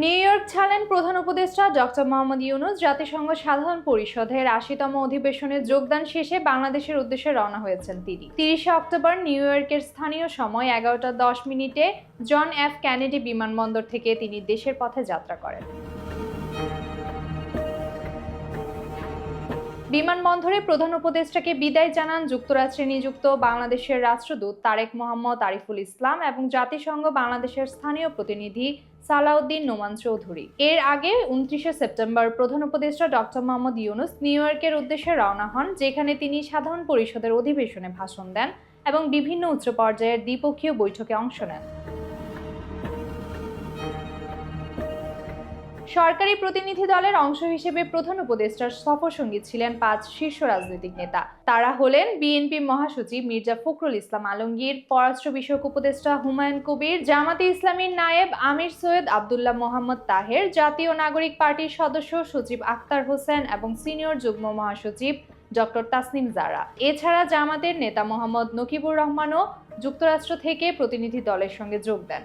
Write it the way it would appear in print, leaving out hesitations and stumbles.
New York ছাড়লেন প্রধান উপদেষ্টা ডক্টর মোহাম্মদ ইউনূস। জাতিসংঘ সাধারণ পরিষদের ৮০তম অধিবেশনে যোগদান শেষে বাংলাদেশের উদ্দেশ্যে রওনা হয়েছেন তিনি। ৩০শে অক্টোবর নিউ ইয়র্কের স্থানীয় সময় ১১টা ১০ মিনিটে জন এফ কেনেডি বিমানবন্দর থেকে তিনি দেশের পথে যাত্রা করেন। বিমানবন্দরে প্রধান উপদেষ্টাকে বিদায় জানান যুক্তরাষ্ট্রে নিযুক্ত বাংলাদেশের রাষ্ট্রদূত তারেক মোহাম্মদ আরিফুল ইসলাম এবং জাতিসংঘ বাংলাদেশের স্থানীয় প্রতিনিধি সালাউদ্দিন নোমান চৌধুরী। এর আগে ২৯শে সেপ্টেম্বর প্রধান উপদেষ্টা ডক্টর মোহাম্মদ ইউনূস নিউ ইয়র্কের উদ্দেশ্যে রওনা হন, যেখানে তিনি সাধারণ পরিষদের অধিবেশনে ভাষণ দেন এবং বিভিন্ন উচ্চ পর্যায়ের দ্বিপক্ষীয় বৈঠকে অংশ নেন। সরকারি প্রতিনিধি দলের অংশ হিসেবে প্রধান উপদেষ্টার সফরসঙ্গী ছিলেন ৫ শীর্ষ রাজনৈতিক নেতা। তারা হলেন বিএনপি মহাসচিব মির্জা ফখরুল ইসলাম আলমগীর, পররাষ্ট্র বিষয়ক উপদেষ্টা হুমায়ুন কবির, জামাতে ইসলামীর নায়েব আমির সৈয়দ আব্দুল্লাহ মোহাম্মদ তাহের, জাতীয় নাগরিক পার্টির সদস্য সচিব আখতার হোসেন এবং সিনিয়র যুগ্ম মহাসচিব ডক্টর তাসনিম জারা। এছাড়া জামাতের নেতা মোহাম্মদ নকিবুর রহমানও যুক্তরাষ্ট্র থেকে প্রতিনিধি দলের সঙ্গে যোগ দেন।